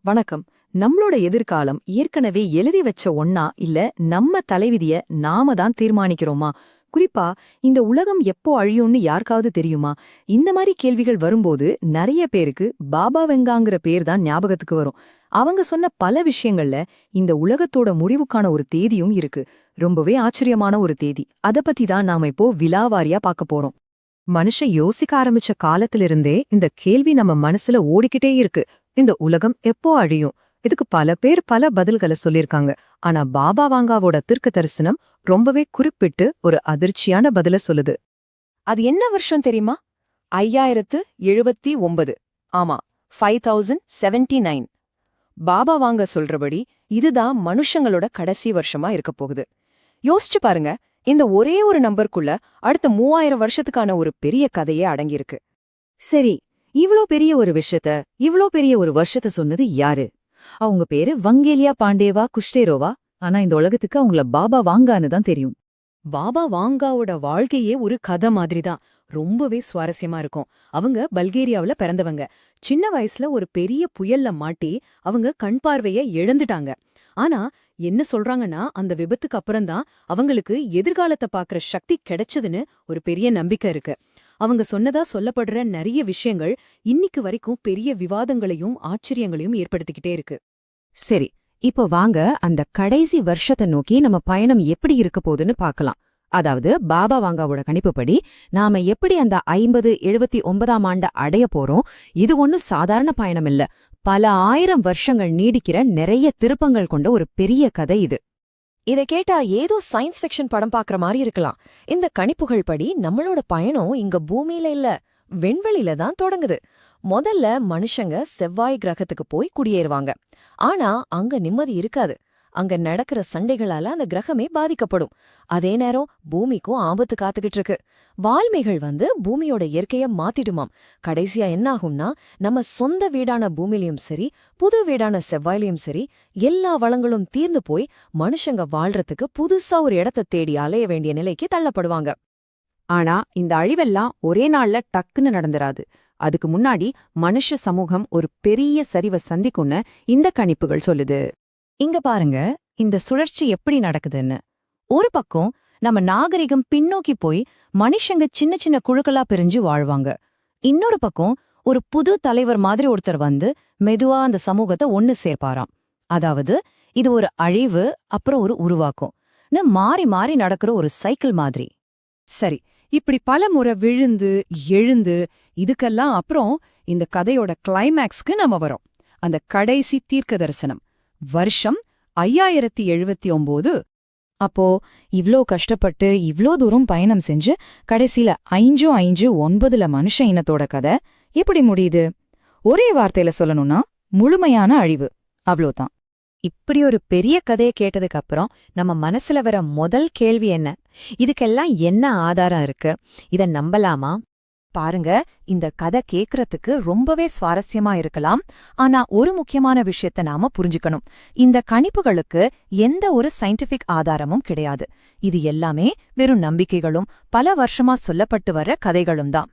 வணக்கம். நம்மளோட எதிர்காலம் ஏற்கனவே எழுதி வச்ச ஒண்ணா இல்ல நம்ம தலைவிதிய நாம தான் தீர்மானிக்கிறோமா? குறிப்பா இந்த உலகம் எப்போ அழியும்னு யாருக்காவது தெரியுமா? இந்த மாதிரி கேள்விகள் வரும்போது நிறைய பேருக்கு பாபா வெங்காங்கிற பேர் தான் ஞாபகத்துக்கு வரும். அவங்க சொன்ன பல விஷயங்கள்ல இந்த உலகத்தோட முடிவுக்கான ஒரு தேதியும் இருக்கு. ரொம்பவே ஆச்சரியமான ஒரு தேதி. அத பத்தி தான் நாம இப்போ விலாவாரியா பார்க்க போறோம். மனுஷன் யோசிக்க ஆரம்பிச்ச காலத்திலிருந்தே இந்த கேள்வி நம்ம மனசுல ஓடிக்கிட்டே இருக்கு. இந்த உலகம் எப்போ அழியும்? இதுக்கு பல பேர் பல பதில்களை சொல்லிருக்காங்க. ஆனா பாபா வாங்காவோட தீர்க்க தரிசனம் ரொம்பவே குறிப்பிட்டு ஒரு அதிர்ச்சியான பதில சொல்லுது. அது என்ன வருஷம் தெரியுமா? 5079. ஆமா, 5079. பாபா வாங்க சொல்றபடி இதுதான் மனுஷங்களோட கடைசி வருஷமா இருக்க போகுது. யோசிச்சு பாருங்க, இந்த ஒரே ஒரு நம்பருக்குள்ள அடுத்த 3000 வருஷத்துக்கான ஒரு பெரிய கதையே அடங்கியிருக்கு. சரி, இவ்ளோ பெரிய ஒரு விஷயத்த, இவ்ளோ பெரிய ஒரு வருஷத்த சொன்னது யாரு? அவங்க பேரு வங்கேலியா பாண்டேவா குஷ்டேரோவா? ஆனா இந்த உலகத்துக்கு அவங்கள பாபா வாங்கான்னு தான் தெரியும். பாபா வாங்காவோட வாழ்க்கையே ஒரு கதை மாதிரிதான். ரொம்பவே சுவாரஸ்யமா இருக்கும். அவங்க பல்கேரியாவுல பிறந்தவங்க. சின்ன வயசுல ஒரு பெரிய புயல்ல மாட்டி அவங்க கண் பார்வைய இழந்துட்டாங்க. ஆனா என்ன சொல்றாங்கன்னா, அந்த விபத்துக்கு அப்புறம்தான் அவங்களுக்கு எதிர்காலத்தை பாக்குற சக்தி கிடைச்சதுன்னு ஒரு பெரிய நம்பிக்கை இருக்கு. அவங்க சொன்னதா சொல்லப்படுற நிறைய விஷயங்கள் இன்னிக்கு வரைக்கும் பெரிய விவாதங்களையும் ஆச்சரியங்களையும் ஏற்படுத்திக்கிட்டே இருக்கு. சரி, இப்போ வாங்க அந்த கடைசி வருஷத்தை நோக்கி நம்ம பயணம் எப்படி இருக்க போகுதுன்னு பார்க்கலாம். அதாவது பாபா வாங்காவோட கணிப்புப்படி நாம எப்படி அந்த 5079ஆம் ஆண்ட அடைய போறோம். இது ஒன்னும் சாதாரண பயணம் இல்ல. பல ஆயிரம் வருஷங்கள் நீடிக்கிற நிறைய திருப்பங்கள் கொண்ட ஒரு பெரிய கதை இது. இதை கேட்டா ஏதோ சயின்ஸ் ஃபிக்ஷன் படம் பாக்குற மாதிரி இருக்கலாம். இந்த கணிப்புகள் படி நம்மளோட பயணம் இங்க பூமியில இல்ல, விண்வெளியில தான் தொடங்குது. முதல்ல மனுஷங்க செவ்வாய் கிரகத்துக்கு போய் குடியேறுவாங்க. ஆனா அங்க நிம்மதி இருக்காது. அங்க நடக்கிற சண்டைகளால அந்த கிரகமே பாதிக்கப்படும். அதே நேரம் பூமிக்கும் ஆபத்து காத்துக்கிட்டு இருக்கு. வால்மைகள் வந்து பூமியோட இயற்கைய மாத்திடுமாம். கடைசியா என்ன ஆகும்னா, நம்ம சொந்த வீடான பூமியிலயும் சரி, புது வீடான செவ்வாயிலையும் சரி, எல்லா வளங்களும் தீர்ந்து போய் மனுஷங்க வாழ்றதுக்கு புதுசா ஒரு இடத்த தேடி அலைய வேண்டிய நிலைக்கு தள்ளப்படுவாங்க. ஆனா இந்த அழிவெல்லாம் ஒரே நாள்ல டக்குன்னு நடந்துராது. அதுக்கு முன்னாடி மனுஷ சமூகம் ஒரு பெரிய சரிவை சந்திக்கும்னு இந்த கணிப்புகள் சொல்லுது. இங்க பாருங்க, இந்த சுழற்சி எப்படி நடக்குதுன்னு. ஒரு பக்கம் நம்ம நாகரிகம் பின்னோக்கி போய் மனுஷங்க சின்ன சின்ன குழுக்களா பிரிஞ்சு வாழ்வாங்க. இன்னொரு பக்கம் ஒரு புது தலைவர் மாதிரி ஒருத்தர் வந்து மெதுவா அந்த சமூகத்தை ஒன்னு சேர்ப்பாராம். அதாவது இது ஒரு அழிவு அப்புறம் ஒரு உருவாக்கும் மாறி மாறி நடக்கிற ஒரு சைக்கிள் மாதிரி. சரி, இப்படி பல முறை விழுந்து எழுந்து இதுக்கெல்லாம் அப்புறம் இந்த கதையோட கிளைமேக்ஸ்க்கு நம்ம வரோம். அந்த கடைசி தீர்க்க தரிசனம் வருஷம் 5079. அப்போ இவ்ளோ கஷ்டப்பட்டு இவ்ளோ தூரம் பயணம் செஞ்சு கடைசியில 559 மனுஷ இனத்தோட கதை எப்படி முடியுது? ஒரே வார்த்தையில சொல்லணும்னா முழுமையான அழிவு. அவ்ளோதான். இப்படி ஒரு பெரிய கதையை கேட்டதுக்கு அப்புறம் நம்ம மனசுல வர முதல் கேள்வி என்ன? இதுக்கெல்லாம் என்ன ஆதாரம் இருக்கு? இத நம்பலாமா? பாருங்க, இந்த கதை கேக்குறதுக்கு ரொம்பவே சுவாரஸ்யமா இருக்கலாம். ஆனா ஒரு முக்கியமான விஷயத்த நாம புரிஞ்சுக்கணும். இந்த கணிப்புகளுக்கு எந்த ஒரு சயின்டிபிக் ஆதாரமும் கிடையாது. இது எல்லாமே வெறும் நம்பிக்கைகளும் பல வருஷமா சொல்லப்பட்டு வர்ற கதைகளும் தான்.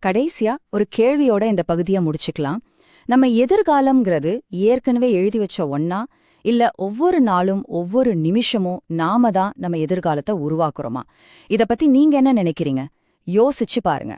கடைசியா ஒரு கேள்வியோட இந்த பகுதியை முடிச்சுக்கலாம். நம்ம எதிர்காலம்ங்கிறது ஏற்கனவே எழுதி வச்ச ஒன்னா, இல்ல ஒவ்வொரு நாளும் ஒவ்வொரு நிமிஷமும் நாம தான் நம்ம எதிர்காலத்தை உருவாக்குறோமா? இத பத்தி நீங்க என்ன நினைக்கிறீங்க? யோசிச்சு பாருங்க.